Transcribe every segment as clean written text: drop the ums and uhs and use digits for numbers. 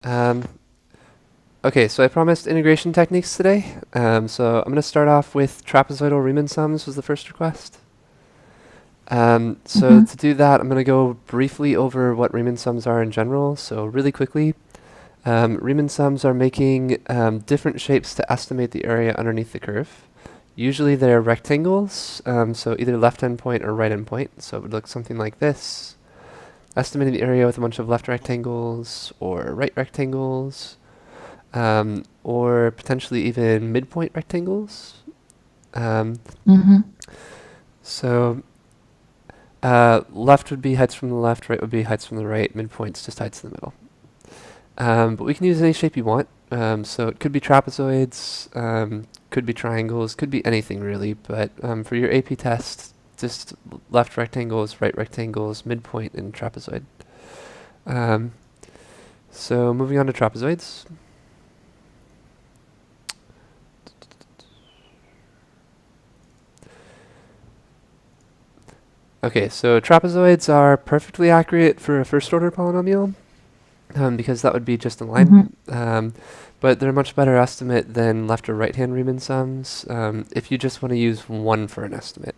Um, okay, so I promised integration techniques today. So I'm going to start off with trapezoidal Riemann sums was the first request. So Mm-hmm. to do that, I'm going to go briefly over what Riemann sums are in general. So really quickly, Riemann sums are making different shapes to estimate the area underneath the curve. Usually they're rectangles, so either left endpoint or right endpoint. So it would look something like this. Estimating the area with a bunch of left rectangles or right rectangles, or potentially even midpoint rectangles. Um, Mm-hmm. so left would be heights from the left, right would be heights from the right, midpoint's just heights in the middle. But we can use any shape you want. So it could be trapezoids, could be triangles, could be anything really. But for your AP test, just left rectangles, right rectangles, midpoint, and trapezoid. Um, so moving on to trapezoids. Okay, so trapezoids are perfectly accurate for a first order polynomial, because that would be just a line. Mm-hmm. But they're a much better estimate than left or right hand Riemann sums if you just want to use one for an estimate.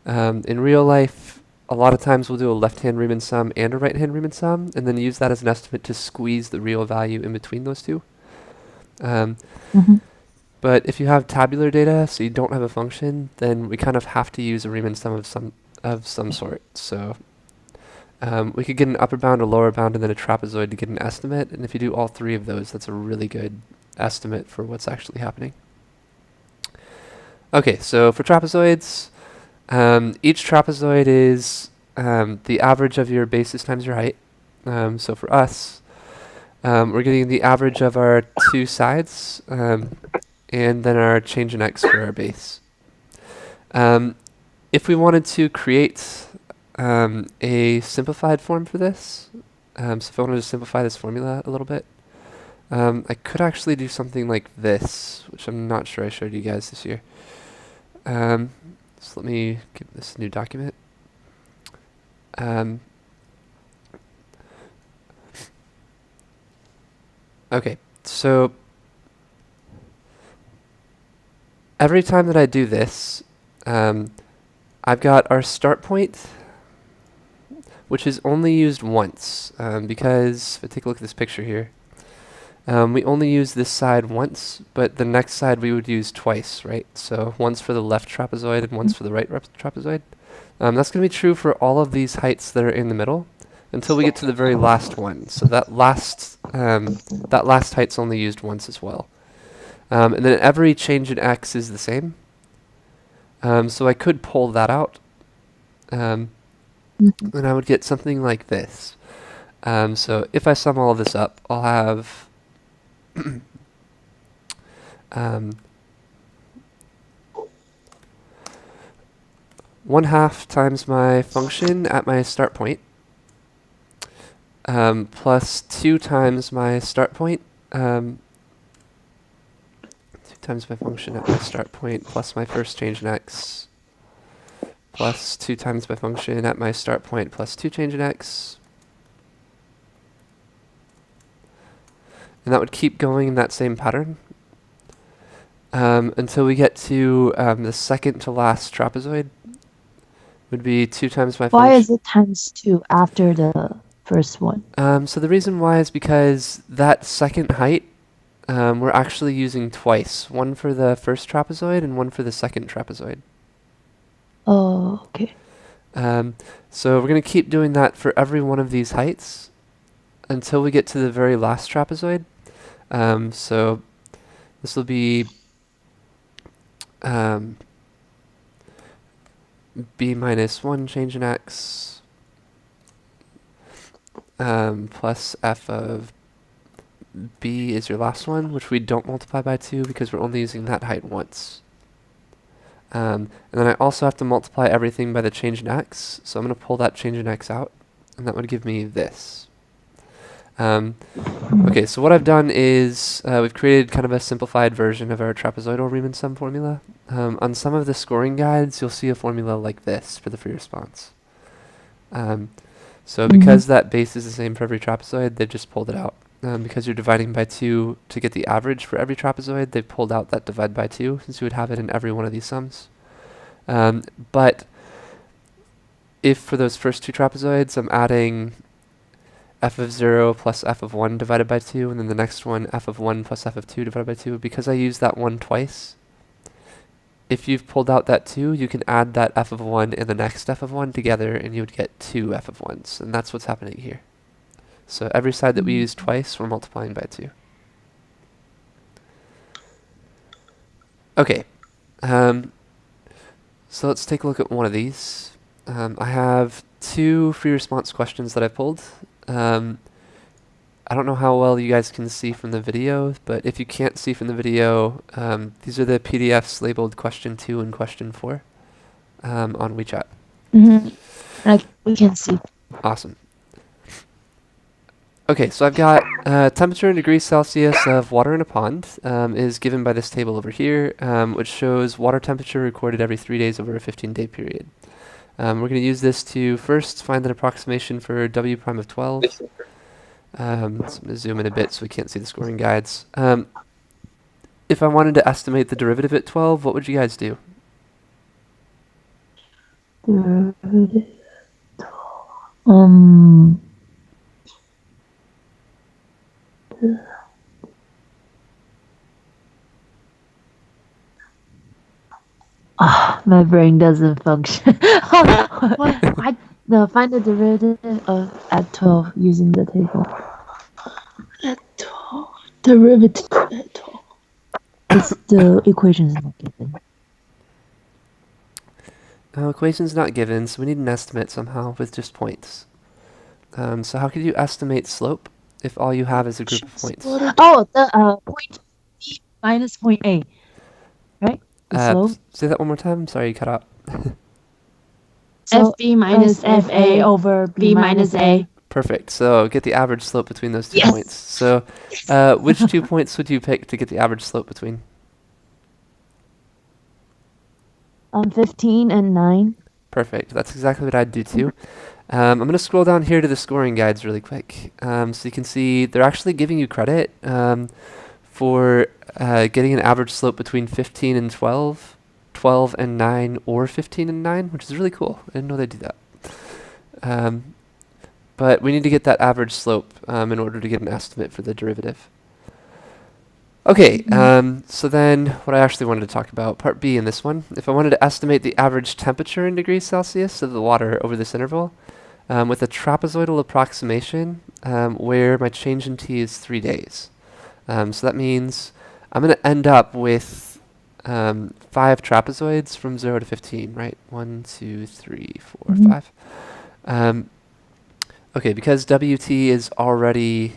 In real life, a lot of times we'll do a left hand Riemann sum and a right hand Riemann sum, and then use that as an estimate to squeeze the real value in between those two. Um, Mm-hmm. but if you have tabular data, so you don't have a function, then we kind of have to use a Riemann sum of some sort. So we could get an upper bound, a lower bound, and then a trapezoid to get an estimate. And if you do all three of those, that's a really good estimate for what's actually happening. Okay, so for trapezoids, each trapezoid is the average of your basis times your height. So for us, we're getting the average of our two sides, and then our change in x for our base. If we wanted to create a simplified form for this, so if I wanted to simplify this formula a little bit, I could actually do something like this, which I'm not sure I showed you guys this year. So let me give this a new document. Okay, so every time that I do this, I've got our start point, which is only used once, because if I take a look at this picture here, we only use this side once, but the next side we would use twice, right? So once for the left trapezoid and once for the right trapezoid. That's going to be true for all of these heights that are in the middle until we get to the very last one. So that last height's only used once as well. And then every change in x is the same. So I could pull that out. And I would get something like this. So if I sum all of this up, I'll have 1/2 times my function at my start point, plus 2 times my start point, 2 times my function at my start point, plus my first change in x, plus 2 times my function at my start point, plus 2 change in x. And that would keep going in that same pattern until we get to the second to last trapezoid. Would be 2 times my Why function. is it times 2 after the first one? So the reason why is because that second height, we're actually using twice. One for the first trapezoid and one for the second trapezoid. Oh, okay. So we're going to keep doing that for every one of these heights until we get to the very last trapezoid. So this will be b minus 1 change in x plus f of b is your last one, which we don't multiply by 2 because we're only using that height once. And then I also have to multiply everything by the change in x, so I'm going to pull that change in x out, and that would give me this. Okay, so what I've done is we've created kind of a simplified version of our trapezoidal Riemann sum formula. On some of the scoring guides, you'll see a formula like this for the free response. So because that base is the same for every trapezoid, they've just pulled it out. because you're dividing by 2 to get the average for every trapezoid, they've pulled out that divide by 2, since you would have it in every one of these sums. But if for those first 2 trapezoids, I'm adding f of 0 plus f of 1 divided by 2, and then the next one, f of 1 plus f of 2 divided by 2, because I used that 1 twice, if you've pulled out that 2, you can add that f of 1 and the next f of 1 together, and you would get 2 f of 1s, and that's what's happening here. So every side that we use twice, we're multiplying by 2. Okay, so let's take a look at one of these. I have 2 free response questions that I pulled. I don't know how well you guys can see from the video, but if you can't see from the video, these are the PDFs labeled question 2 and question 4 on WeChat. We can see. Awesome. Okay, so I've got temperature in degrees Celsius of water in a pond is given by this table over here, which shows water temperature recorded every 3 days over a 15-day period. We're going to use this to first find an approximation for W prime of 12. So I'm going to zoom in a bit so we can't see the scoring guides. If I wanted to estimate the derivative at 12, what would you guys do? Derivative. My brain doesn't function. Find the derivative of at 12 using the table. At 12. Derivative at 12. It's the equation is not given. Equation's not given, so we need an estimate somehow with just points. So how could you estimate slope if all you have is a group of points? Oh, the point B minus point A, right? The slope. Say that one more time. Sorry, you cut out. So FB minus FA over B minus A. Perfect. So get the average slope between those 2 points. So which 2 points would you pick to get the average slope between? 15 and 9. Perfect. That's exactly what I'd do too. I'm going to scroll down here to the scoring guides really quick. So you can see they're actually giving you credit for getting an average slope between 15 and 12, 12 and 9, or 15 and 9, which is really cool. I didn't know they do that. But we need to get that average slope in order to get an estimate for the derivative. Okay, so then what I actually wanted to talk about, part B in this one, if I wanted to estimate the average temperature in degrees Celsius of the water over this interval with a trapezoidal approximation where my change in T is 3 days. So that means I'm going to end up with 5 trapezoids from 0 to 15, right? 1, 2, 3, 4, 5. Okay, because WT is already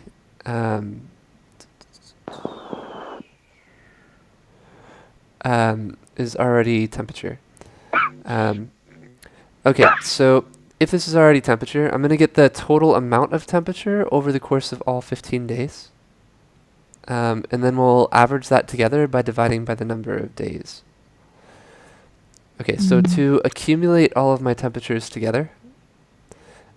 temperature. Okay, so if this is already temperature, I'm going to get the total amount of temperature over the course of all 15 days. And then we'll average that together by dividing by the number of days. Okay, so to accumulate all of my temperatures together,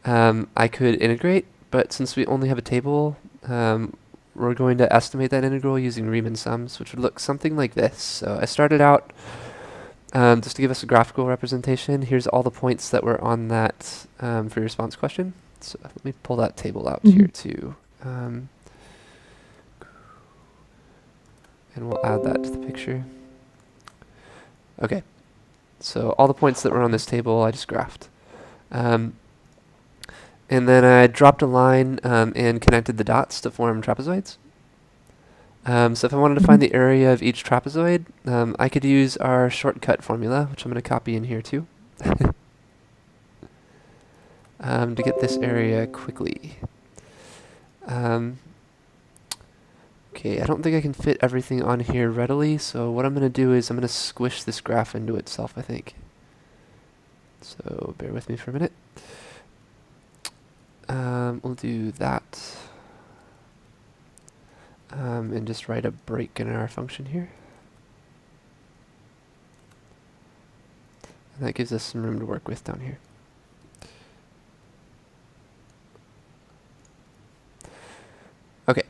I could integrate, but since we only have a table, we're going to estimate that integral using Riemann sums, which would look something like this. So I started out, just to give us a graphical representation, here's all the points that were on that free response question. So let me pull that table out here too. And we'll add that to the picture. Okay, so all the points that were on this table, I just graphed. And then I dropped a line and connected the dots to form trapezoids. So if I wanted to find the area of each trapezoid, I could use our shortcut formula, which I'm going to copy in here too, to get this area quickly. Okay, I don't think I can fit everything on here readily, so what I'm going to do is I'm going to squish this graph into itself, I think. So bear with me for a minute. We'll do that. And just write a break in our function here. And that gives us some room to work with down here. Okay,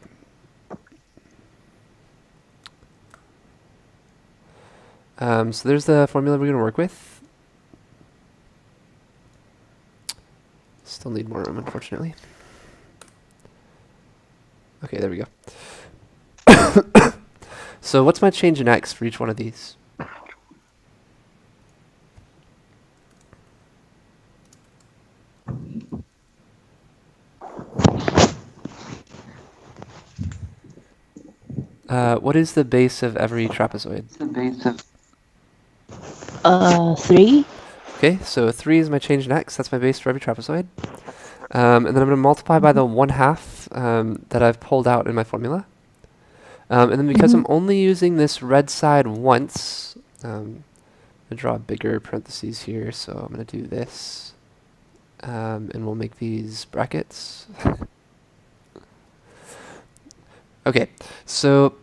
So there's the formula we're going to work with. Still need more room, unfortunately. Okay, there we go. So what's my change in x for each one of these? What is the base of every trapezoid? 3. Okay, so 3 is my change in x. That's my base for every trapezoid. And then I'm going to multiply by the 1/2 that I've pulled out in my formula. And then because I'm only using this red side once, I'm going to draw a bigger parentheses here. So I'm going to do this. And we'll make these brackets. Okay, so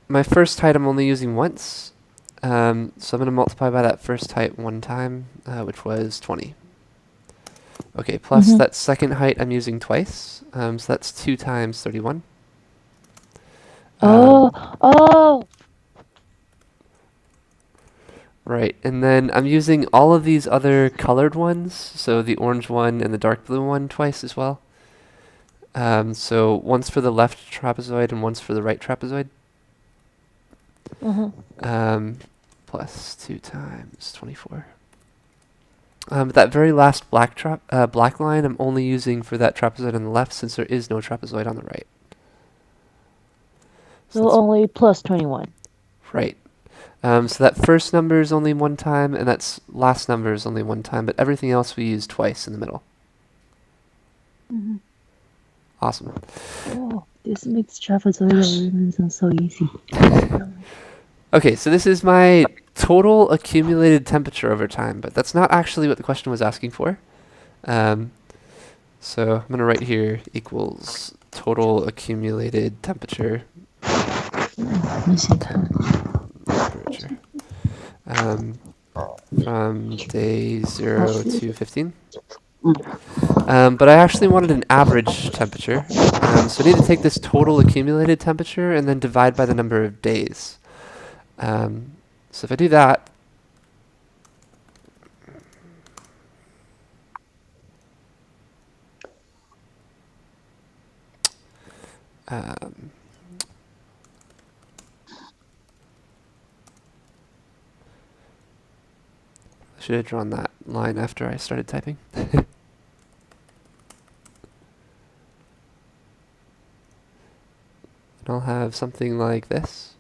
my first height I'm only using once. So I'm going to multiply by that first height one time, which was 20. Okay, plus that second height I'm using twice. So that's 2 times 31. Right, and then I'm using all of these other colored ones, so the orange one and the dark blue one twice as well. So once for the left trapezoid and once for the right trapezoid. Plus 2 times 24. But that very last black line I'm only using for that trapezoid on the left since there is no trapezoid on the right. So only plus 21. Right. So that first number is only one time, and that last number is only one time, but everything else we use twice in the middle. Awesome. Oh, this makes trapezoidal Riemann Sum so easy. Okay, so this is my total accumulated temperature over time, but that's not actually what the question was asking for. So I'm going to write here equals total accumulated temperature. From day 0 to 15. But I actually wanted an average temperature. So I need to take this total accumulated temperature and then divide by the number of days. So if I do that, I should have drawn that line after I started typing. I'll have something like this.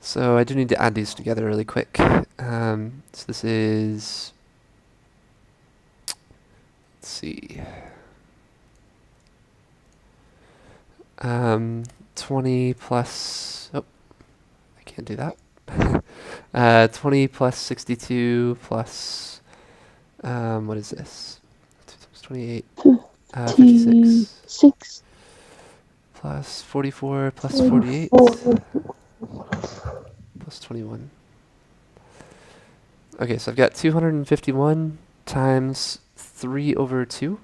So I do need to add these together really quick. So this is, let's see, 20 plus, oh, I can't do that. 20 plus 62 plus, what is this? 2 times 28, 56. Plus 44 plus 48 plus 21. Okay, so I've got 251 times 3 over 2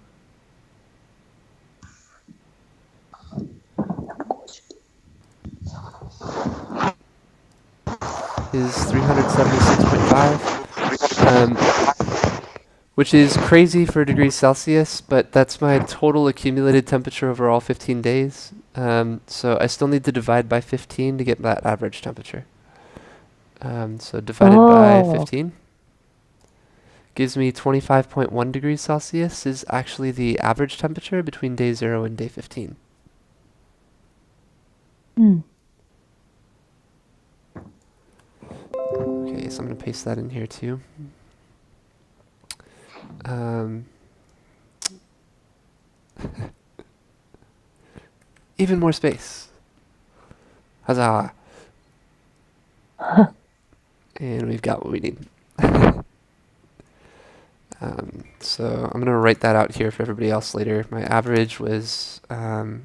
is 376.5, which is crazy for degrees Celsius, but that's my total accumulated temperature over all 15 days. So I still need to divide by 15 to get that average temperature. So divided by 15 gives me 25.1 degrees Celsius is actually the average temperature between day 0 and day 15. Okay, so I'm going to paste that in here too. Even more space. Huzzah! And we've got what we need. So I'm going to write that out here for everybody else later. My average was, making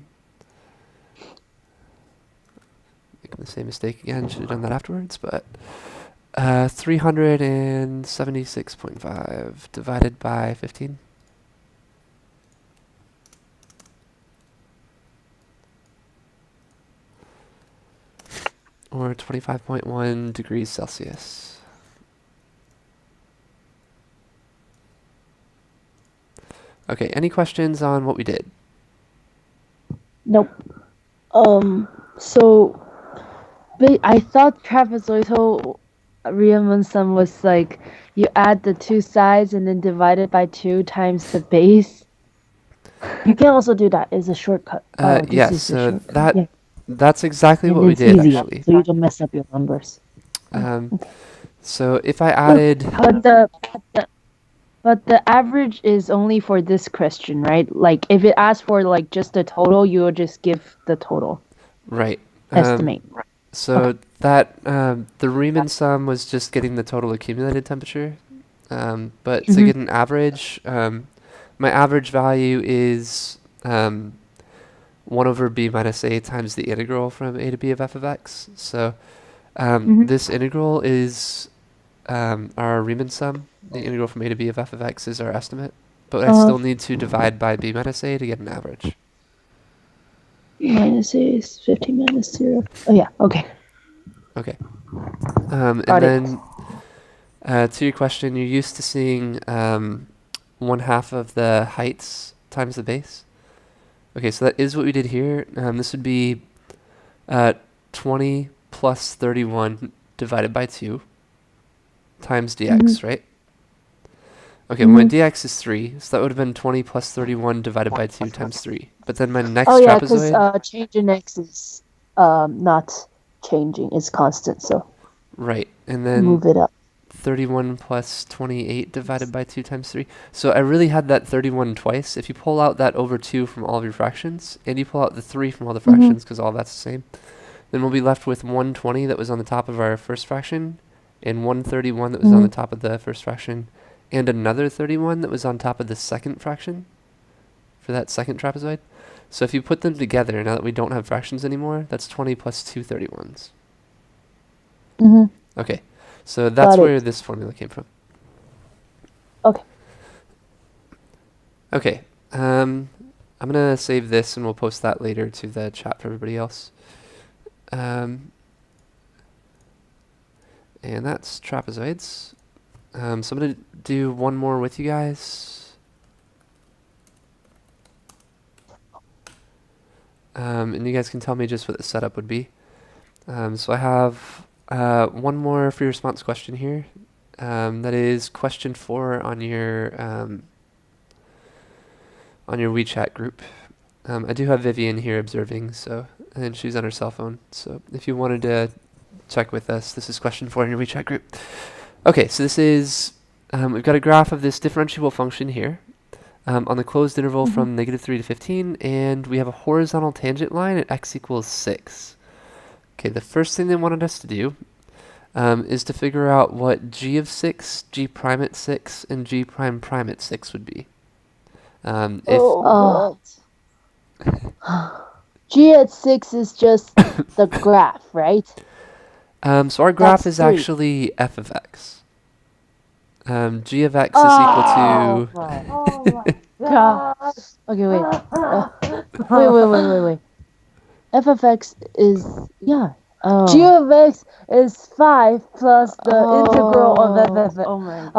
the same mistake again, should have done that afterwards, but 376.5 divided by 15. or 25.1 degrees Celsius. Okay, any questions on what we did? Nope. So I thought trapezoidal Riemann sum was like you add the two sides and then divide it by 2 times the base. You can also do that. It's a shortcut. Yeah, so that's exactly and what we it's did, easier, actually. so you don't mess up your numbers. So if I added... But the average is only for this question, right? Like, if it asks for, like, just the total, you will just give the total. Right. Estimate. So that, the Riemann sum was just getting the total accumulated temperature. But to get an average, my average value is 1 over b minus a times the integral from a to b of f of x. So this integral is our Riemann sum. The integral from a to b of f of x is our estimate. But I still need to divide by b minus a to get an average. Minus a is 50 minus 0. Oh, yeah. Okay. Okay. And then to your question, you're used to seeing 1/2 of the heights times the base. Okay, so that is what we did here. This would be 20 plus 31 divided by 2 times dx, right? Okay, well, my dx is 3, so that would have been 20 plus 31 divided by 2 times 3. But then my next trapezoid... because change in x is not changing. It's constant, so... Right, and then... Move it up. 31 plus 28 divided by 2 times 3. So I really had that 31 twice. If you pull out that over 2 from all of your fractions, and you pull out the 3 from all the fractions, because all that's the same, then we'll be left with 120 that was on the top of our first fraction, and 131 that was on the top of the first fraction, and another 31 that was on top of the second fraction for that second trapezoid. So if you put them together, now that we don't have fractions anymore, that's 20 plus 2 31s. Okay, so that's where this formula came from. Okay. Okay, I'm going to save this and we'll post that later to the chat for everybody else. And that's trapezoids. So I'm going to do one more with you guys. And you guys can tell me just what the setup would be. So I have one more free response question here. That is question 4 on your WeChat group. I do have Vivian here observing, and she's on her cell phone. So if you wanted to check with us, this is question 4 in your WeChat group. Okay, so this is, we've got a graph of this differentiable function here on the closed interval from -3 to 15, and we have a horizontal tangent line at x equals 6. Okay, the first thing they wanted us to do is to figure out what g of 6, g prime at 6, and g prime prime at 6 would be. G at 6 is just the graph, right? So our graph is actually f of x. G of x is equal to... Oh my god. Okay, wait. F of x is, G of x is 5 plus the integral of f of x. Oh my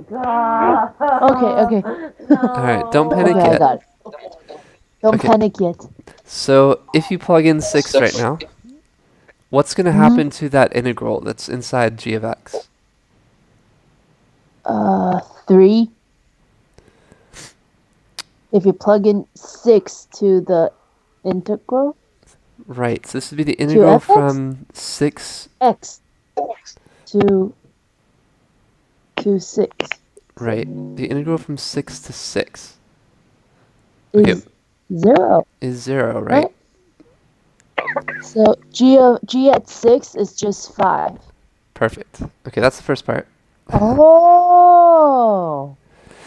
god. Okay. Alright, don't panic I yet. got it. Don't panic yet. So if you plug in 6 right now, what's going to happen to that integral that's inside g of x? 3. If you plug in 6 to the integral. Right, so this would be the integral from 6... x to 6. Right, the integral from 6 to 6. Is 0. Is 0, right? So G at 6 is just 5. Perfect. Okay, that's the first part. Oh!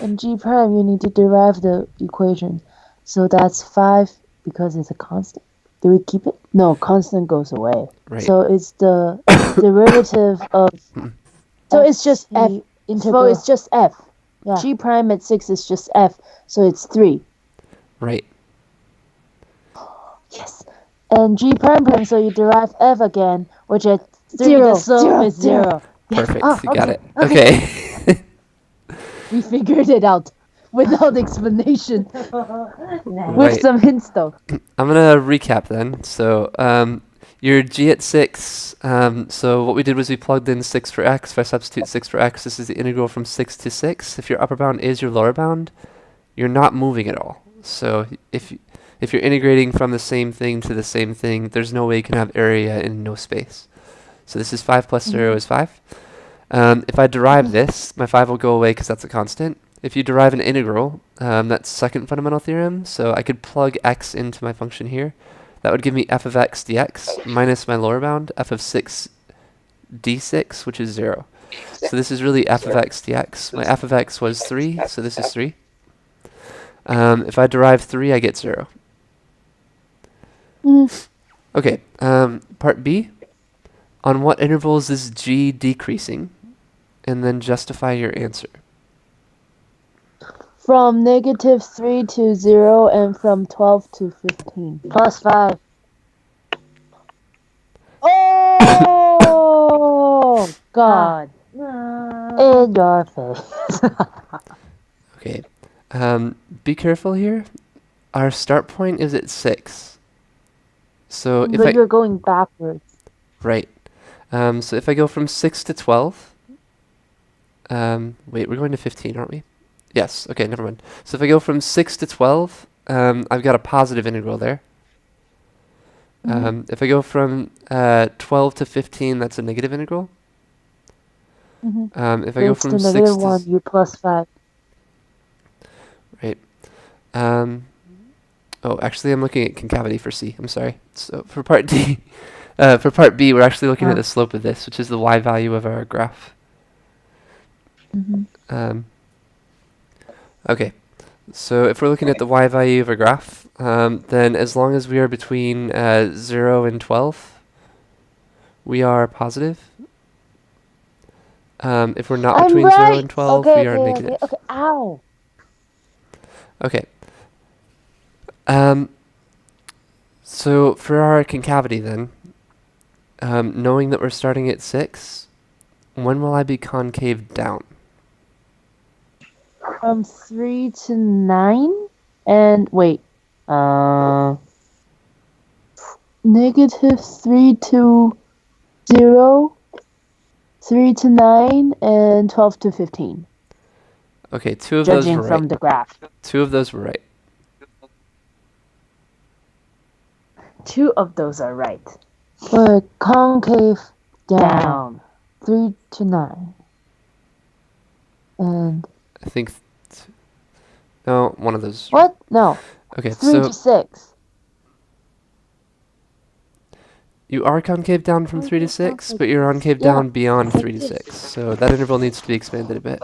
In G prime, you need to derive the equation. So that's 5 because it's a constant. Do we keep it? No, constant goes away. Right. So it's the derivative of... So it's just f. So it's just f. Yeah. G prime at 6 is just f. So it's 3. Right. Yes. And G prime, so you derive f again, which at 3 the sum is 0. Perfect, you got it. Okay. We figured it out without explanation. Right. With some hints though. I'm gonna recap then. So your g at 6, so what we did was we plugged in 6 for x. If I substitute 6 for x, this is the integral from 6 to 6. If your upper bound is your lower bound, you're not moving at all. So if you're integrating from the same thing to the same thing, there's no way you can have area in no space. So this is 5 plus 0 is 5. If I derive this, my 5 will go away because that's a constant. If you derive an integral, that's second fundamental theorem, so I could plug x into my function here. That would give me f of x dx minus my lower bound, f of 6 d6, which is 0. So this is really f of x dx. My f of x was 3, so this is 3. If I derive 3, I get 0. Okay, part B. On what intervals is g decreasing? And then justify your answer. From -3 to 0 and from 12 to 15. Plus 5. Oh, God. In your face. Okay. Be careful here. Our start point is at 6. So if But you're going backwards. Right. So if I go from 6 to 12, wait, we're going to 15, aren't we? Yes, okay, never mind. So if I go from 6 to 12, I've got a positive integral there. If I go from 12 to 15, that's a negative integral. If I go from 6 to 1, you plus 5. Right. Oh, actually, I'm looking at concavity for C. I'm sorry. So for part D, for part B, we're actually looking at the slope of this, which is the y value of our graph. Okay. So if we're looking at the y value of a graph, then as long as we are between 0 and 12, we are positive. If we're not between 0 and 12, we are negative. Okay, ow. Okay. So for our concavity then, knowing that we're starting at 6, when will I be concave down? From 3 to 9? And wait. -3 to 0, 3 to 9, and 12 to 15. Okay, two of those were right. Judging from the graph. 2 of those were right. 2 of those are right. But concave down. 3 to 9. And I think... no, one of those... What? No. Okay, 3 so... to 6. You are concave down from 3 to 6, but you're concave down beyond 3 to 6. So that interval needs to be expanded a bit.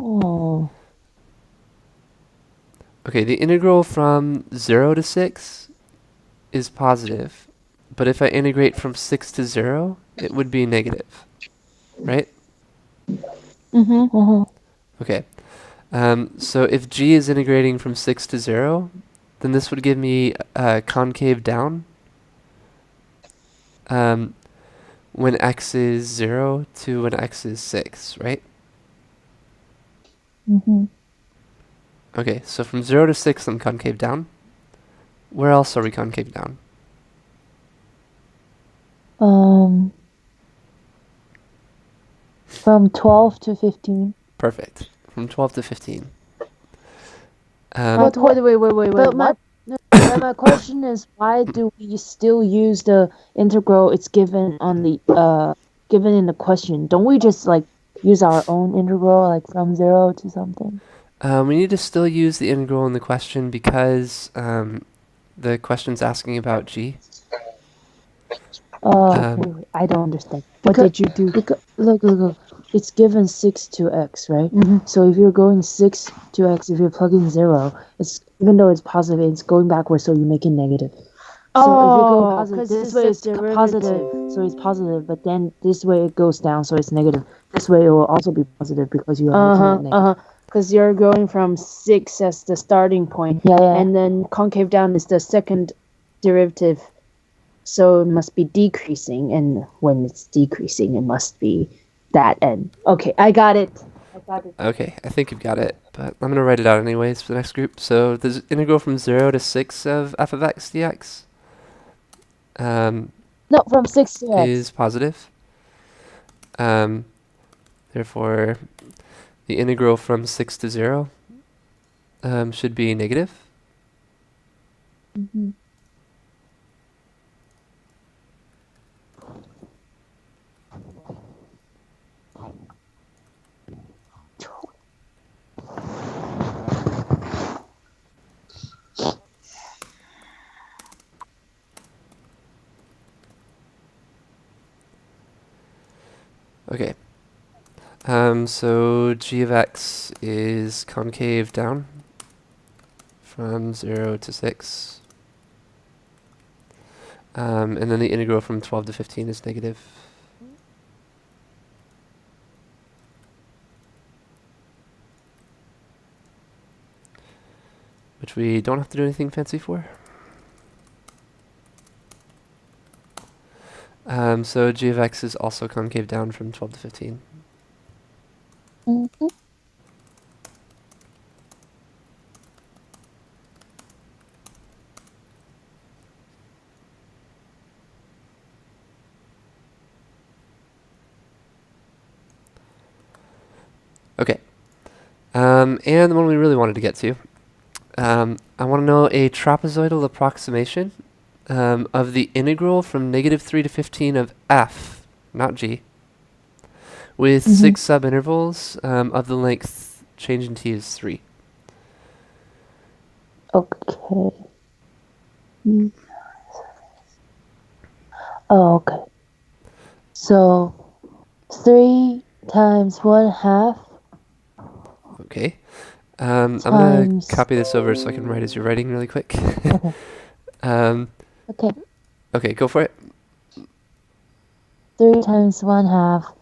Oh. Okay, the integral from 0 to 6 is positive, but if I integrate from 6 to 0, it would be negative, right? Okay, so if g is integrating from 6 to 0, then this would give me concave down when x is 0 to when x is 6, right? Okay, so from 0 to 6, I'm concave down. Where else are we concave down? From 12 to 15. Perfect. From 12 to 15. Wait. But my question is, why do we still use the integral it's given on the given in the question? Don't we just like use our own integral, like from 0 to something? We need to still use the integral in the question because the question's asking about g. I don't understand. What did you do? Look. It's given 6 to x, right? So if you're going 6 to x, if you're plugging 0, it's even though it's positive, it's going backwards, so you make it negative. So if you're going positive, this way it's positive, so it's positive, but then this way it goes down, so it's negative. This way it will also be positive because you are making it negative. Because you're going from 6 as the starting point, and then concave down is the second derivative So it must be decreasing, and when it's decreasing, it must be that end. Okay, I got it. Okay, I think you've got it, but I'm going to write it out anyways for the next group. So the integral from 0 to 6 of f of x dx No, from 6 to x. is positive. Therefore, the integral from 6 to 0 should be negative. Mm-hmm. Okay. So g of x is concave down from 0 to 6. And then the integral from 12 to 15 is negative. Which we don't have to do anything fancy for. So g of x is also concave down from 12 to 15. Mm-hmm. Okay. And the one we really wanted to get to. I want to know a trapezoidal approximation of the integral from -3 to 15 of f, not g, with 6 subintervals of the length change in t is 3. Okay. Oh, okay. So 3 times 1/2. Okay. I'm going to copy this over so I can write as you're writing really quick. Okay. Okay. Okay, go for it. 3 times 1/2.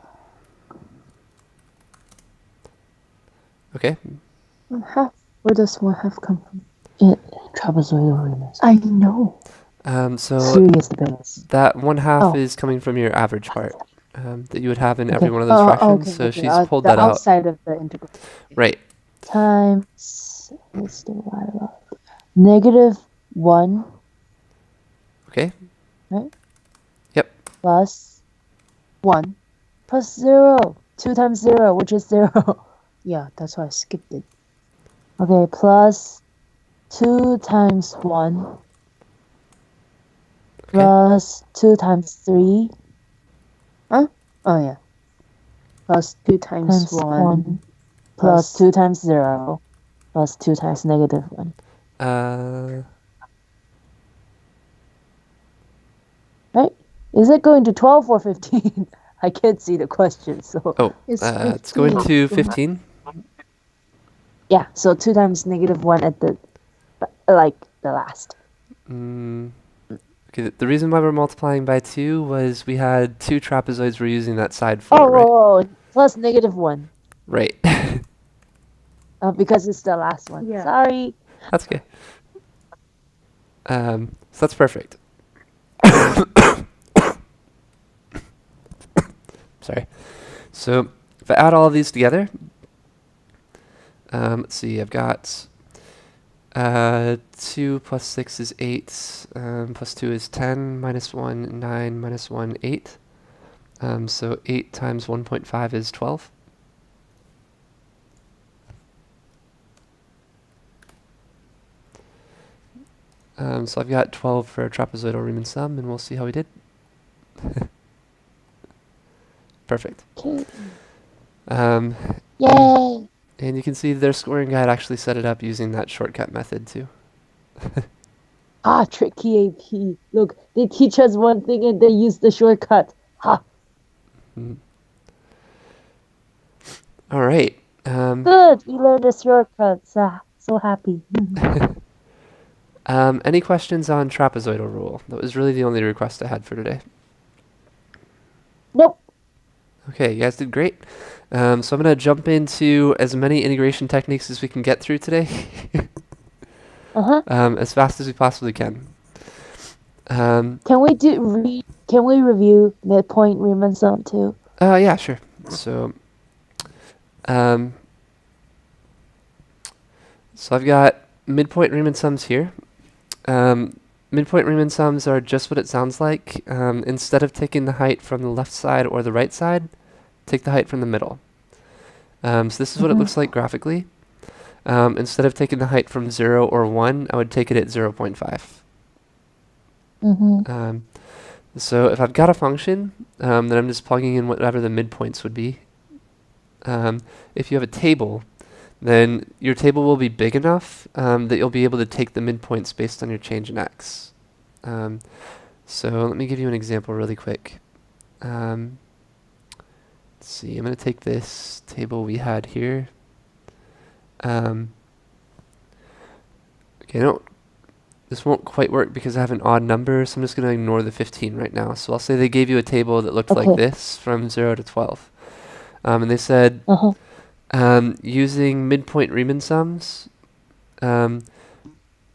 Okay. 1/2. Where does 1/2 come from? Trapezoidal Riemann Sum. I know. So 3 is the base. that 1/2 is coming from your average part that you would have in every one of those fractions. So she's pulled that out. Outside of the integral. Right. Times, let's divide out. -1. Okay. Right? Yep. Plus 1. Plus 0. 2 times 0, which is 0. Yeah, that's why I skipped it. Okay, plus 2 times 1. Okay. Plus 2 times 3. Huh? Oh, yeah. Plus 2 times 1. Plus 2 times 0. Plus 2 times -1. Right? Is it going to 12 or 15? I can't see the question, so... Oh, it's going to 15. Yeah, so 2 times -1 at the... the last. Okay, the reason why we're multiplying by 2 was we had 2 trapezoids we're using that side for, right? Oh, plus -1. Right. Because it's the last one. Yeah. Sorry. That's okay. So that's perfect. Sorry. So if I add all of these together, let's see, I've got 2 plus 6 is 8, plus 2 is 10, minus 1, 9, minus 1, 8. So 8 times 1.5 is 12. So I've got 12 for a trapezoidal Riemann sum, and we'll see how we did. Perfect. Okay. Yay! And you can see their scoring guide actually set it up using that shortcut method too. Tricky AP. Look, they teach us one thing and they use the shortcut. Ha! All right. Good, we learned the shortcut. So happy. Any questions on trapezoidal rule? That was really the only request I had for today. Nope. Okay, you guys did great. So I'm going to jump into as many integration techniques as we can get through today. As fast as we possibly can. Can we review midpoint Riemann sum too? Yeah, sure. So, um, so I've got midpoint Riemann sums here. Midpoint Riemann sums are just what it sounds like. Instead of taking the height from the left side or the right side, take the height from the middle. So this is what it looks like graphically. Instead of taking the height from 0 or 1, I would take it at 0.5. So if I've got a function, then I'm just plugging in whatever the midpoints would be. If you have a table, then your table will be big enough that you'll be able to take the midpoints based on your change in x. So let me give you an example really quick. Let's see, I'm going to take this table we had here. Okay, no, this won't quite work because I have an odd number, so I'm just going to ignore the 15 right now. So I'll say they gave you a table that looked like this from 0 to 12. And they said, using midpoint Riemann sums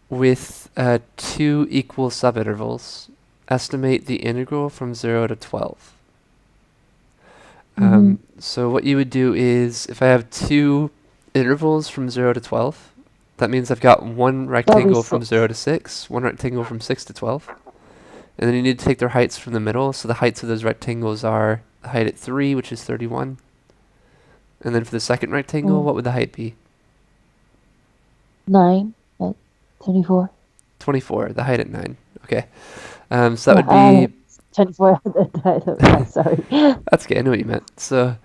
with 2 equal subintervals, estimate the integral from 0 to 12. So what you would do is, if I have 2 intervals from 0 to 12, that means I've got one rectangle from 0 to 6, one rectangle from 6 to 12. And then you need to take their heights from the middle. So the heights of those rectangles are the height at 3, which is 31. And then for the second rectangle, what would the height be? 9 at 24. 24, the height at 9. Okay. So that would be... 24 at the height of 9, sorry. That's okay, I know what you meant. So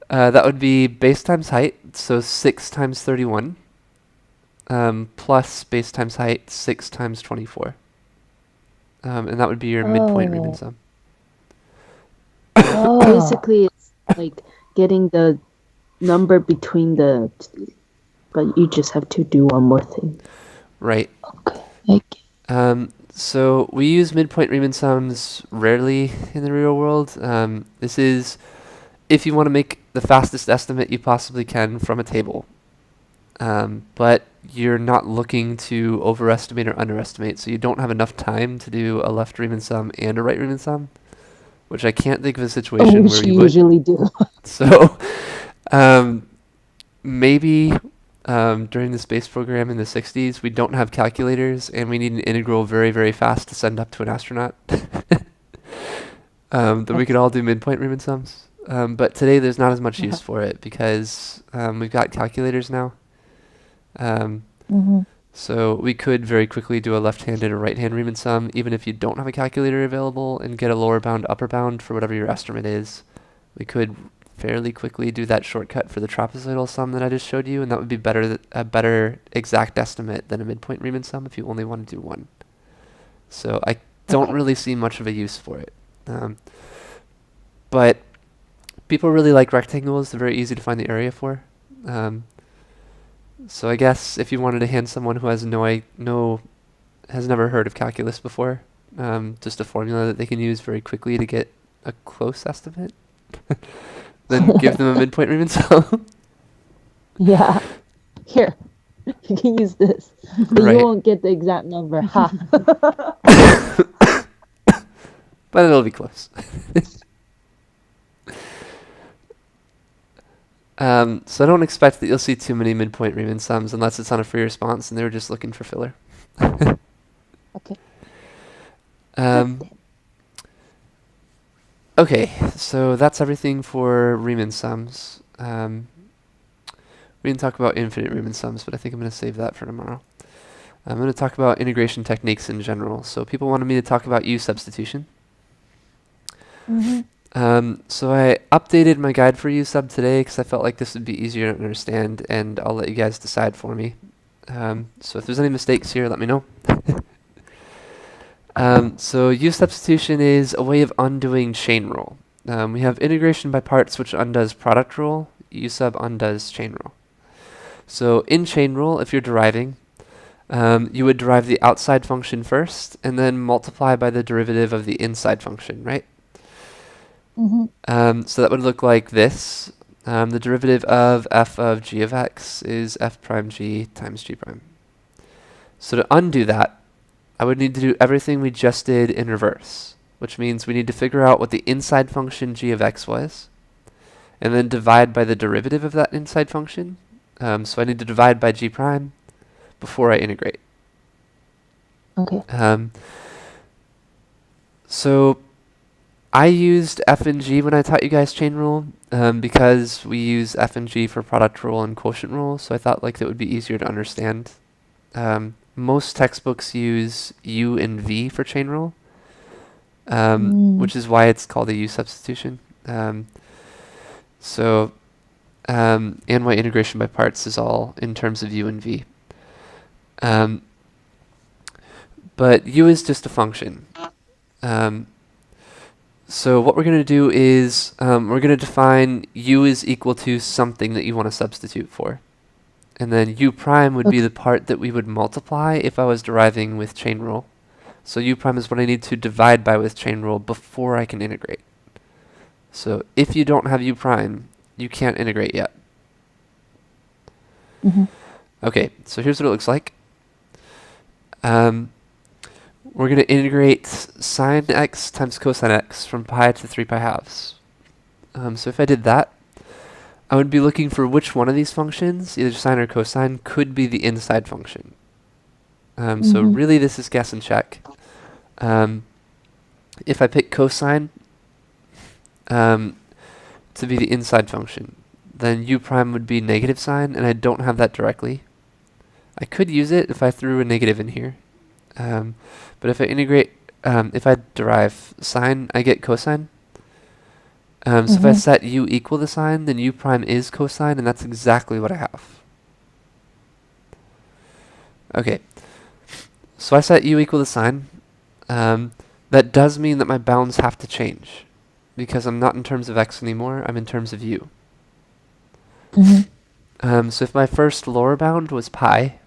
that would be base times height, so 6 times 31. Plus base times height, 6 times 24. And that would be your midpoint Riemann sum. Basically, it's like getting the number between the, but you just have to do one more thing. Right. Okay. So we use midpoint Riemann sums rarely in the real world. This is if you want to make the fastest estimate you possibly can from a table. But you're not looking to overestimate or underestimate, so you don't have enough time to do a left Riemann sum and a right Riemann sum, which I can't think of a situation where you would. Usually do. So maybe during the space program in the 60s, we don't have calculators and we need an integral very, very fast to send up to an astronaut. Then we could all do midpoint Riemann sums. But today there's not as much use for it because we've got calculators now. So we could very quickly do a left-hand and a right-hand Riemann sum, even if you don't have a calculator available, and get a lower bound, upper bound for whatever your estimate is. We could fairly quickly do that shortcut for the trapezoidal sum that I just showed you, and that would be a better exact estimate than a midpoint Riemann sum if you only want to do one. So I don't really see much of a use for it. But people really like rectangles. They're very easy to find the area for. So I guess if you wanted to hand someone who has has never heard of calculus before, just a formula that they can use very quickly to get a close estimate, then give them a midpoint Riemann sum. Yeah. Here. You can use this. But you won't get the exact number. Ha. But it'll be close. So I don't expect that you'll see too many midpoint Riemann sums unless it's on a free response and they were just looking for filler. Okay. Okay, so that's everything for Riemann sums. We didn't talk about infinite Riemann sums, but I think I'm going to save that for tomorrow. I'm going to talk about integration techniques in general. So people wanted me to talk about U-Substitution. So I updated my guide for U-Sub today because I felt like this would be easier to understand, and I'll let you guys decide for me. So if there's any mistakes here, let me know. So U-Substitution is a way of undoing chain rule. We have integration by parts, which undoes product rule. U-Sub undoes chain rule. So in chain rule, if you're deriving, you would derive the outside function first, and then multiply by the derivative of the inside function, right? So that would look like this. The derivative of f of g of x is f prime g times g prime. So to undo that, I would need to do everything we just did in reverse, which means we need to figure out what the inside function g of x was, and then divide by the derivative of that inside function. So I need to divide by g prime before I integrate. Okay. So I used f and g when I taught you guys chain rule, because we use f and g for product rule and quotient rule, so I thought like that would be easier to understand. Most textbooks use u and v for chain rule, which is why it's called a U-Substitution. And why integration by parts is all in terms of u and v. But u is just a function. So what we're going to do is we're going to define u is equal to something that you want to substitute for. And then u prime would be the part that we would multiply if I was deriving with chain rule. So u prime is what I need to divide by with chain rule before I can integrate. So if you don't have u prime, you can't integrate yet. Okay, so here's what it looks like. We're going to integrate sine x times cosine x from pi to 3 pi halves. So if I did that, I would be looking for which one of these functions, either sine or cosine, could be the inside function. So really this is guess and check. If I pick cosine to be the inside function, then u prime would be negative sine, and I don't have that directly. I could use it if I threw a negative in here. But if I integrate, if I derive sine, I get cosine. So if I set u equal to sine, then u prime is cosine, and that's exactly what I have. Okay, so I set u equal to sine. That does mean that my bounds have to change, because I'm not in terms of x anymore, I'm in terms of u. So if my first lower bound was pi,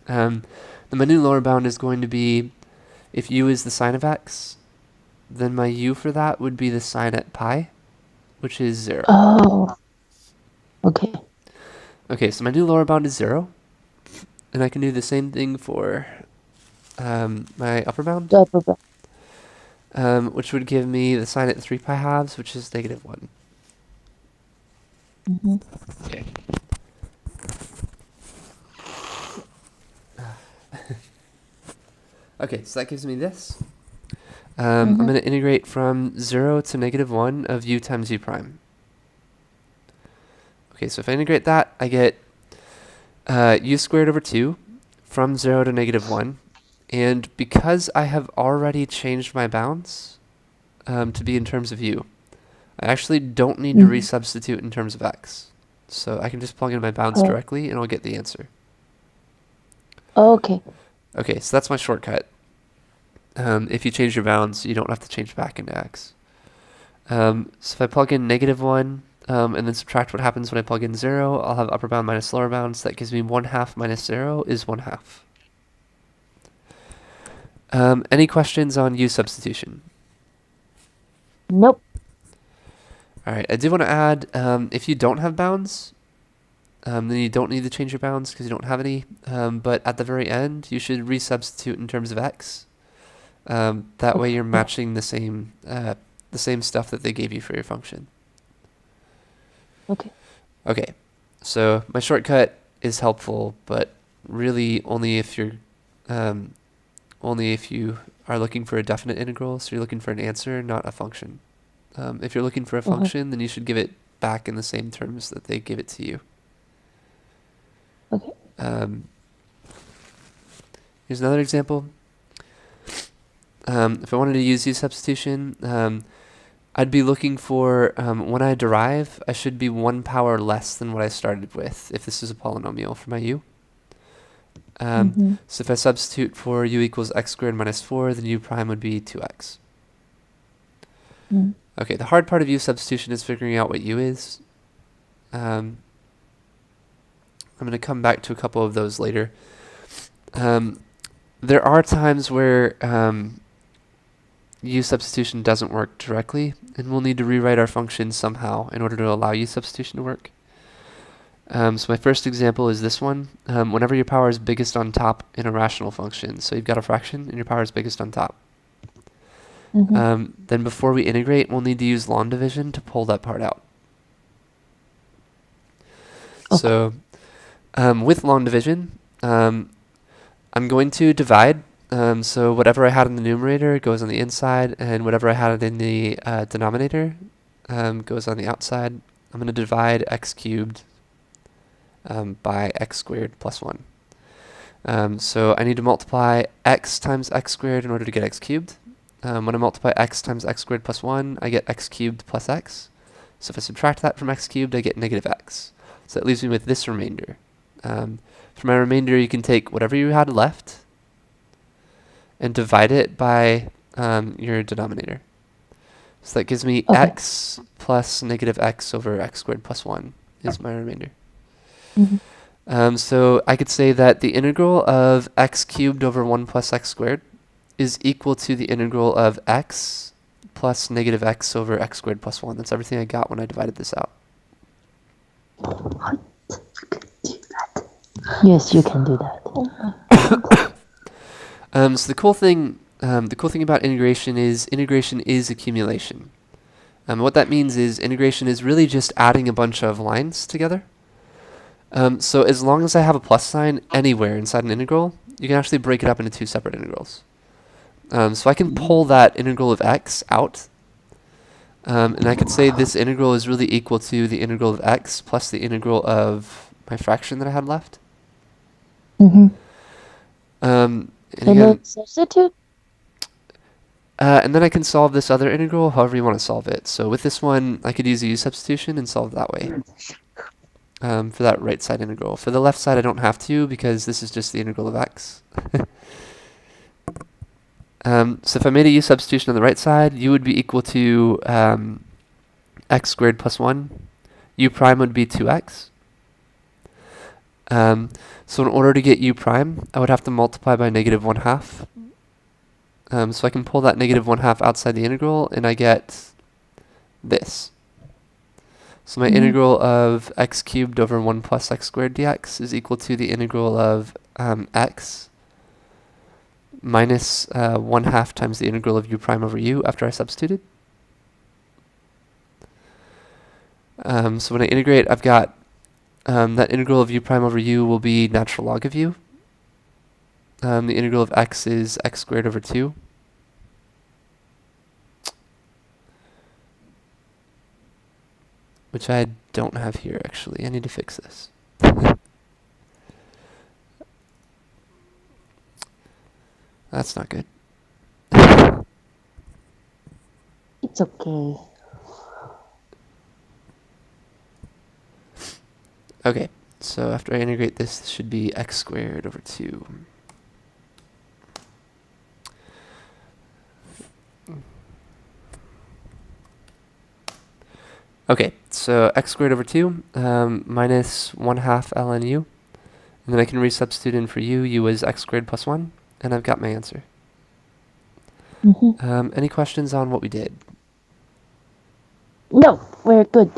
then my new lower bound is going to be, if u is the sine of x, then my u for that would be the sine at pi, which is 0. Oh. Okay. Okay, so my new lower bound is 0, and I can do the same thing for my upper bound, The upper bound. which would give me the sine at 3 pi halves, which is negative 1. Okay. Okay, so that gives me this. I'm going to integrate from 0 to negative 1 of u times u prime. Okay, so if I integrate that, I get u squared over 2 from 0 to negative 1. And because I have already changed my bounds to be in terms of u, I actually don't need to resubstitute in terms of x. So I can just plug in my bounds directly and I'll get the answer. Okay. Okay, so that's my shortcut. If you change your bounds, you don't have to change back into x. So if I plug in negative 1 and then subtract what happens when I plug in 0, I'll have upper bound minus lower bound, so that gives me 1/2 minus 0 is 1/2. Any questions on U-substitution? Nope. Alright, I do want to add, if you don't have bounds, then you don't need to change your bounds because you don't have any, but at the very end, you should resubstitute in terms of x. That way you're matching the same stuff that they gave you for your function. Okay. Okay, so my shortcut is helpful, but really only if you are looking for a definite integral, so you're looking for an answer, not a function. If you're looking for a function, then you should give it back in the same terms that they give it to you. Okay. Here's another example. If I wanted to use U-substitution, I'd be looking for, when I derive, I should be 1 power less than what I started with, if this is a polynomial for my u. So if I substitute for u equals x squared minus 4, then u prime would be 2x. Okay, the hard part of U-substitution is figuring out what u is. I'm going to come back to a couple of those later. There are times where U-substitution doesn't work directly, and we'll need to rewrite our function somehow in order to allow U-substitution to work. So my first example is this one. Whenever your power is biggest on top in a rational function, so you've got a fraction and your power is biggest on top. Then before we integrate, we'll need to use long division to pull that part out. Okay. So with long division, I'm going to divide. So whatever I had in the numerator goes on the inside, and whatever I had in the denominator goes on the outside. I'm going to divide x cubed by x squared plus 1. So I need to multiply x times x squared in order to get x cubed. When I multiply x times x squared plus 1, I get x cubed plus x. So if I subtract that from x cubed, I get negative x. So that leaves me with this remainder. For my remainder, you can take whatever you had left and divide it by your denominator. So that gives me x plus negative x over x squared plus 1 is my remainder. So I could say that the integral of x cubed over 1 plus x squared is equal to the integral of x plus negative x over x squared plus 1. That's everything I got when I divided this out. Yes, you can do that. So the cool thing about integration is accumulation. What that means is integration is really just adding a bunch of lines together. So as long as I have a plus sign anywhere inside an integral, you can actually break it up into two separate integrals. So I can pull that integral of x out, and I could say this integral is really equal to the integral of x plus the integral of my fraction that I had left. And And then again, substitute. and then I can solve this other integral however you want to solve it. So with this one, I could use a U-substitution and solve that way. For that right side integral. For the left side, I don't have to because this is just the integral of x. So if I made a U-substitution on the right side, u would be equal to x squared plus 1. U prime would be 2x. So in order to get u prime, I would have to multiply by negative 1/2. So I can pull that negative 1/2 outside the integral, and I get this. So my integral of x cubed over 1 plus x squared dx is equal to the integral of x minus 1/2 times the integral of u prime over u after I substituted. So when I integrate, I've got that integral of u prime over u will be natural log of u. The integral of x is x squared over 2. Which I don't have here, actually. I need to fix this. That's not good. It's okay. Okay, so after I integrate this, this should be x squared over 2. Okay, so x squared over 2 minus 1/2 ln u. And then I can resubstitute in for u. U is x squared plus 1. And I've got my answer. Any questions on what we did? No, we're good.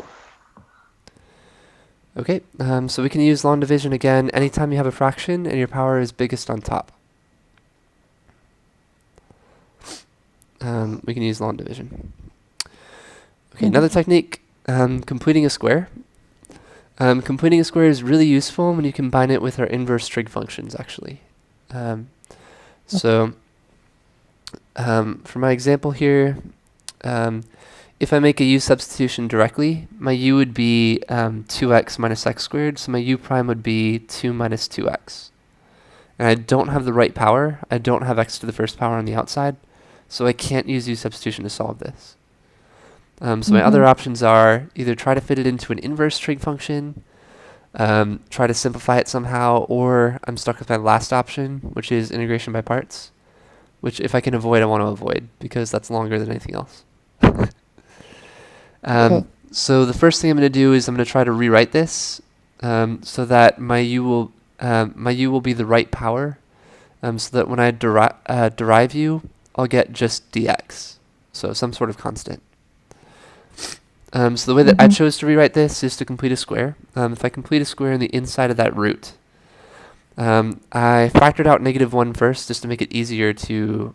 Okay, so we can use long division again anytime you have a fraction and your power is biggest on top. We can use long division. Okay, another technique, completing a square. Completing a square is really useful when you combine it with our inverse trig functions, actually. So for my example here, if I make a u substitution directly, my u would be 2x minus x squared, so my u prime would be 2 minus 2x. And I don't have the right power. I don't have x to the first power on the outside, so I can't use u substitution to solve this. So my other options are either try to fit it into an inverse trig function, try to simplify it somehow, or I'm stuck with my last option, which is integration by parts, which if I can avoid, I want to avoid, because that's longer than anything else. So the first thing I'm going to do is I'm going to try to rewrite this so that my u will be the right power, so that when I derive u, I'll get just dx, so some sort of constant. So the way that I chose to rewrite this is to complete a square. If I complete a square on the inside of that root, I factored out -1 first just to make it easier to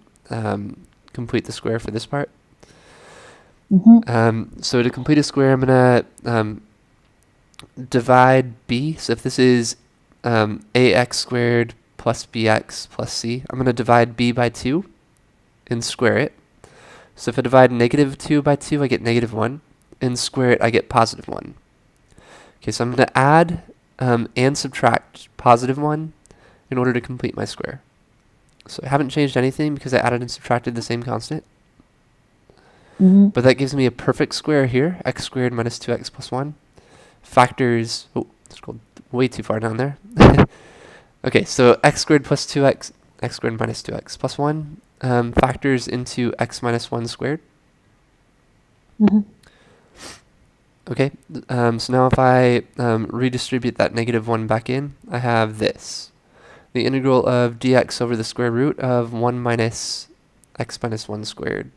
complete the square for this part. So to complete a square, I'm going to divide b. So if this is ax squared plus bx plus c, I'm going to divide b by 2 and square it. So if I divide -2 by 2, I get -1. And square it, I get +1. Okay, so I'm going to add and subtract +1 in order to complete my square. So I haven't changed anything because I added and subtracted the same constant. But that gives me a perfect square here, x squared minus 2x plus 1. Factors, oh, scrolled way too far down there. Okay, so x squared plus 2x, x squared minus 2x plus 1 factors into x minus 1 squared. Okay, so now if I redistribute that -1 back in, I have this. The integral of dx over the square root of 1 minus x minus 1 squared.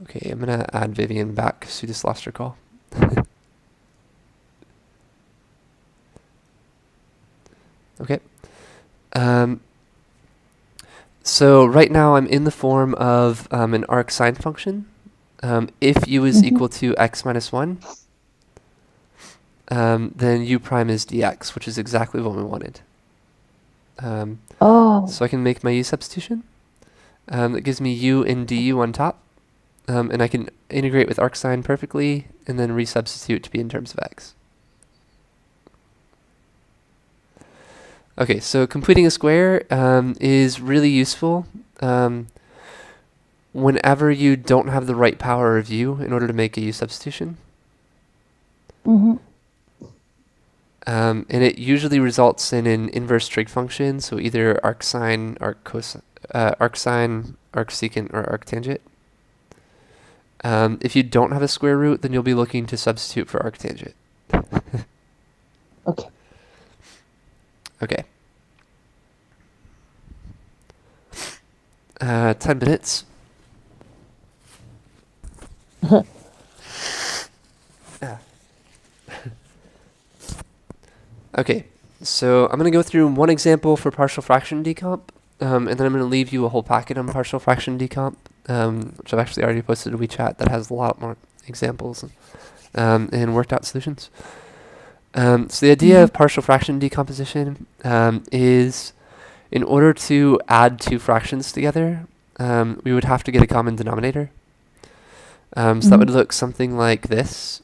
Okay, I'm going to add Vivian back because she just lost her call. Okay. So right now I'm in the form of an arc sine function. If u is equal to x minus 1, then u prime is dx, which is exactly what we wanted. So I can make my U-Substitution. That gives me u and du on top. And I can integrate with arc sine perfectly and then resubstitute to be in terms of x. Okay, so completing a square is really useful whenever you don't have the right power of u in order to make a U-Substitution. And it usually results in an inverse trig function, so either arc sine, arc secant, or arc tangent. If you don't have a square root, then you'll be looking to substitute for arc tangent. Okay. Okay. 10 minutes. Okay, so I'm going to go through one example for partial fraction decomp, and then I'm going to leave you a whole packet on partial fraction decomp, which I've actually already posted to WeChat that has a lot more examples and worked out solutions. So the idea of partial fraction decomposition is in order to add two fractions together, we would have to get a common denominator. So that would look something like this.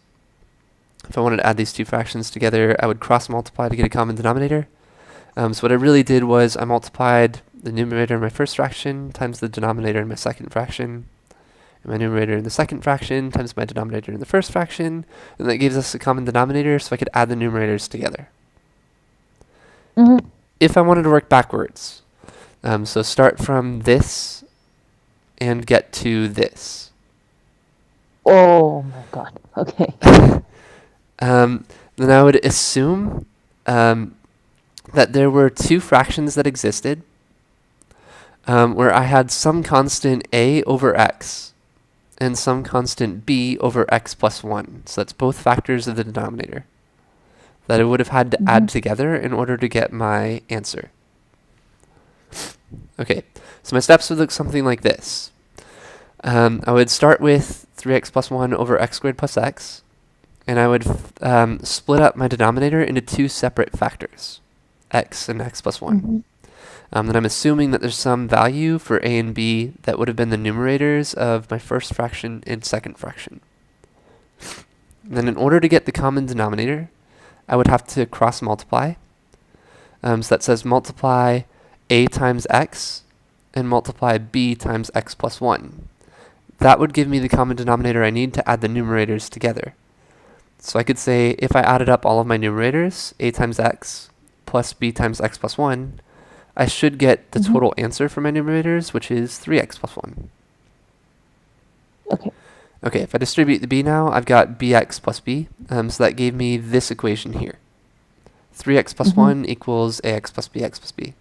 If I wanted to add these two fractions together, I would cross multiply to get a common denominator. So what I really did was I multiplied the numerator in my first fraction times the denominator in my second fraction, and my numerator in the second fraction times my denominator in the first fraction, and that gives us a common denominator, so I could add the numerators together. If I wanted to work backwards, so start from this and get to this. Oh my god, okay. Then I would assume that there were two fractions that existed where I had some constant a over x and some constant b over x plus 1. So that's both factors of the denominator that I would have had to add together in order to get my answer. Okay, so my steps would look something like this. I would start with 3x plus 1 over x squared plus x, and I would split up my denominator into two separate factors, x and x plus 1. Then I'm assuming that there's some value for a and b that would have been the numerators of my first fraction and second fraction. Then in order to get the common denominator, I would have to cross multiply. So that says multiply a times x and multiply b times x plus 1. That would give me the common denominator I need to add the numerators together. So I could say if I added up all of my numerators, a times x plus b times x plus 1, I should get the total answer for my numerators, which is 3x plus 1. Okay. Okay, if I distribute the b now, I've got bx plus b, so that gave me this equation here. 3x plus 1 equals ax plus bx plus b.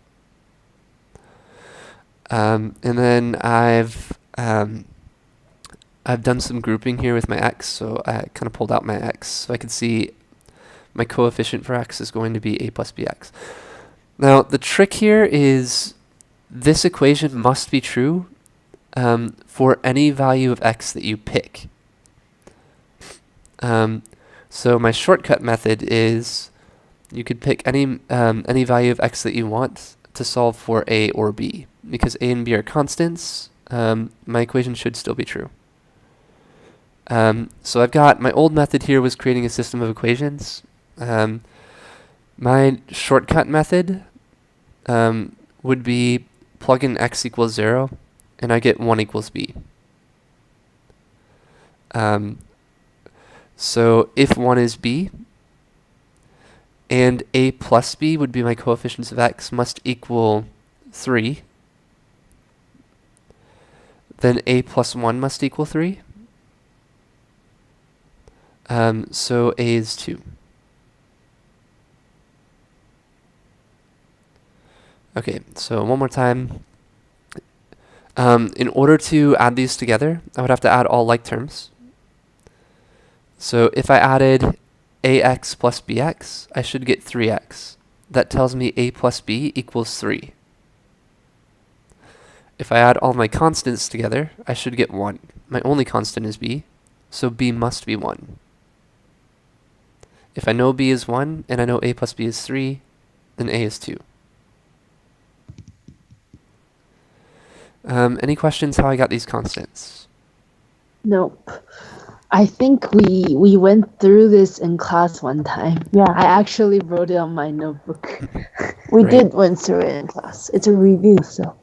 And then I've I've done some grouping here with my x, so I kind of pulled out my x, so I can see my coefficient for x is going to be a plus bx. Now, the trick here is this equation must be true for any value of x that you pick. So my shortcut method is you could pick any value of x that you want to solve for a or b. Because a and b are constants, my equation should still be true. So I've got my old method here was creating a system of equations. My shortcut method would be plug in x equals 0, and I get 1 equals b. So if 1 is b, and a plus b would be my coefficients of x must equal 3, then a plus 1 must equal 3. So a is 2. Okay, so one more time. In order to add these together, I would have to add all like terms. So if I added ax plus bx, I should get 3x. That tells me a plus b equals 3. If I add all my constants together, I should get 1. My only constant is b, so b must be 1. If I know b is 1, and I know a plus b is 3, then a is 2. Any questions how I got these constants? Nope. I think we went through this in class one time. Yeah. I actually wrote it on my notebook. We Right. did went through it in class. It's a review, so.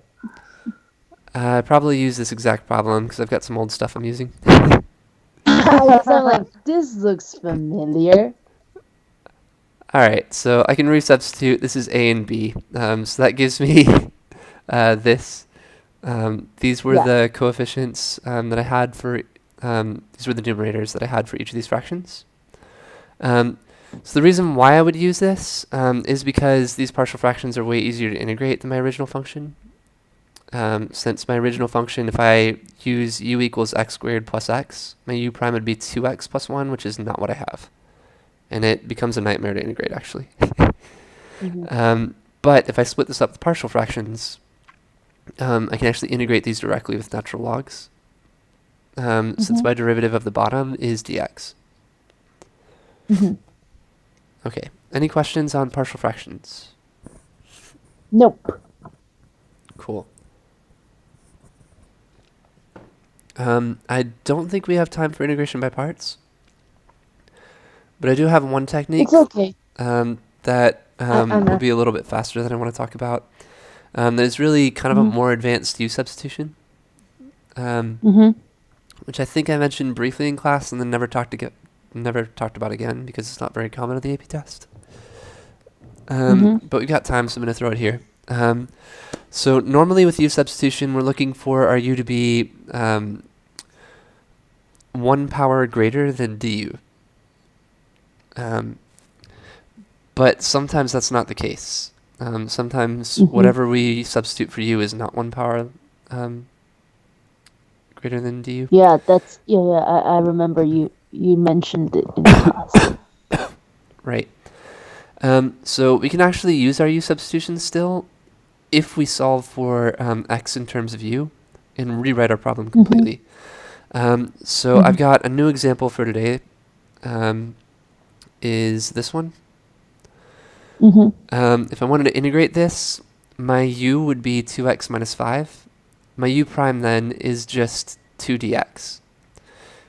I probably use this exact problem because I've got some old stuff I'm using. I'm like, this looks familiar. Alright, so I can resubstitute. This is a and b. So that gives me this. These were the coefficients that I had for, these were the numerators that I had for each of these fractions. So the reason why I would use this is because these partial fractions are way easier to integrate than my original function. Since my original function, if I use u equals x squared plus x, my u prime would be 2x plus 1, which is not what I have. And it becomes a nightmare to integrate, actually. But if I split this up with partial fractions, I can actually integrate these directly with natural logs, since my derivative of the bottom is dx. Okay, any questions on partial fractions? Nope. Cool. I don't think we have time for integration by parts, but I do have one technique It's okay. that will be a little bit faster than I want to talk about. That is really kind of a more advanced U-substitution, which I think I mentioned briefly in class and then never talked about again because it's not very common on the AP test. But we've got time, so I'm going to throw it here. So normally with U-substitution, we're looking for our U to be 1 power greater than du. But sometimes that's not the case. Sometimes whatever we substitute for u is not 1 power greater than du. Yeah, that's I remember you mentioned it in class. Right. So we can actually use our u substitution still if we solve for x in terms of u and rewrite our problem completely. So I've got a new example for today. Is this one. If I wanted to integrate this, my u would be 2x minus 5. My u prime then is just 2dx,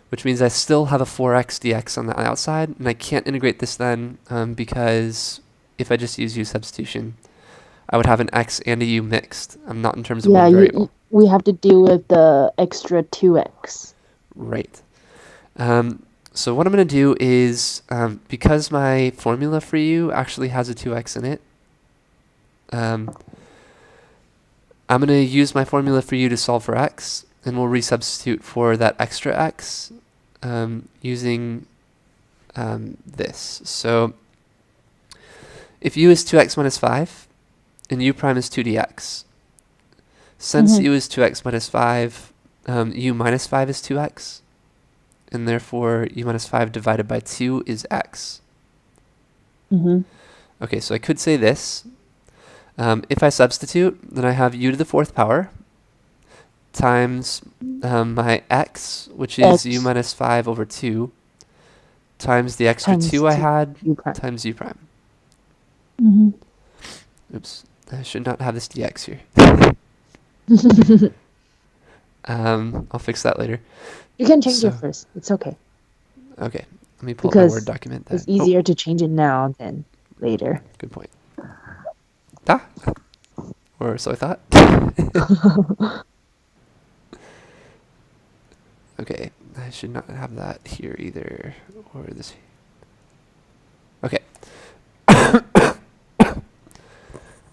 which means I still have a 4x dx on the outside, and I can't integrate this then because if I just use u substitution, I would have an x and a u mixed. I'm not in terms of one variable. We have to deal with the extra 2x. Right. So what I'm going to do is, because my formula for u actually has a 2x in it, I'm going to use my formula for u to solve for x, and we'll resubstitute for that extra x using this. So if u is 2x minus 5, and u prime is 2dx, since u is 2x minus 5, u minus 5 is 2x, and therefore u minus 5 divided by 2 is x. Okay, so I could say this. If I substitute, then I have u to the 4th power times my x, which is u minus 5 over 2, times the extra 2 I had, times u prime. Oops, I should not have this dx here. I'll fix that later. You can change it first. It's okay. Okay, let me pull up my Word document. It's easier to change it now than later. Good point. Ah, or so I thought. Okay, I should not have that here either, or this. Okay.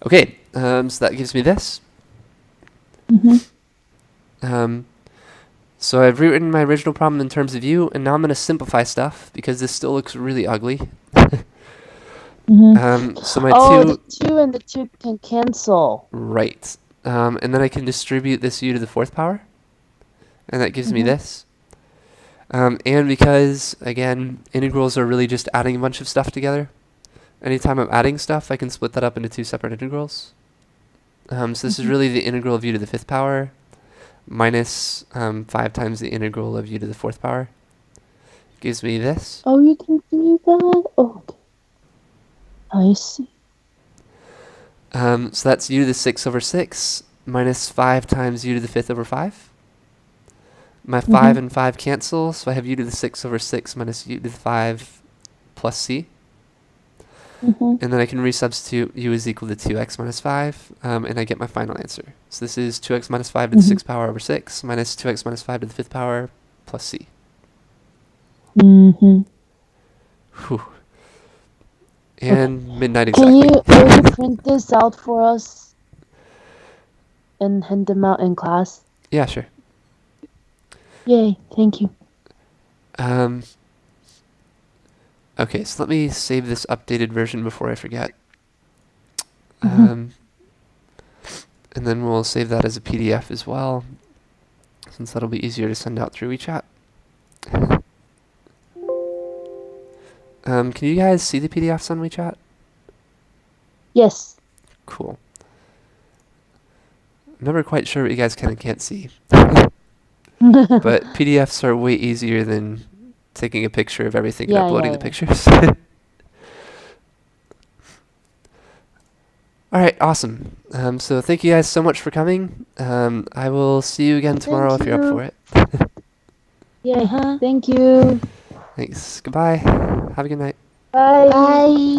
Okay, so that gives me this. So I've rewritten my original problem in terms of u, and now I'm going to simplify stuff because this still looks really ugly. So my the 2 and the 2 can cancel. Right. And then I can distribute this u to the 4th power, and that gives me this. And because, again, integrals are really just adding a bunch of stuff together, anytime I'm adding stuff, I can split that up into 2 separate integrals. So this is really the integral of u to the 5th power minus 5 times the integral of u to the 4th power. Gives me this. Oh, you can do that? Oh, okay. I see. So that's u to the 6 over 6 minus 5 times u to the 5th over 5. My 5 and 5 cancel, so I have u to the 6 over 6 minus u to the 5 plus c. And then I can resubstitute u is equal to 2x minus 5, and I get my final answer. So this is 2x minus 5 to the 6th power over 6 minus 2x minus 5 to the 5th power plus c. Whew. And midnight exactly. Will you print this out for us and hand them out in class? Yeah, sure. Yay, thank you. Okay, so let me save this updated version before I forget. And then we'll save that as a PDF as well, since that'll be easier to send out through WeChat. Can you guys see the PDFs on WeChat? Yes. Cool. I'm never quite sure what you guys can and can't see. But PDFs are way easier than taking a picture of everything and uploading the pictures. Alright, awesome. So thank you guys so much for coming. I will see you again tomorrow if you're up for it. Thank you. Thanks. Goodbye. Have a good night. Bye. Bye.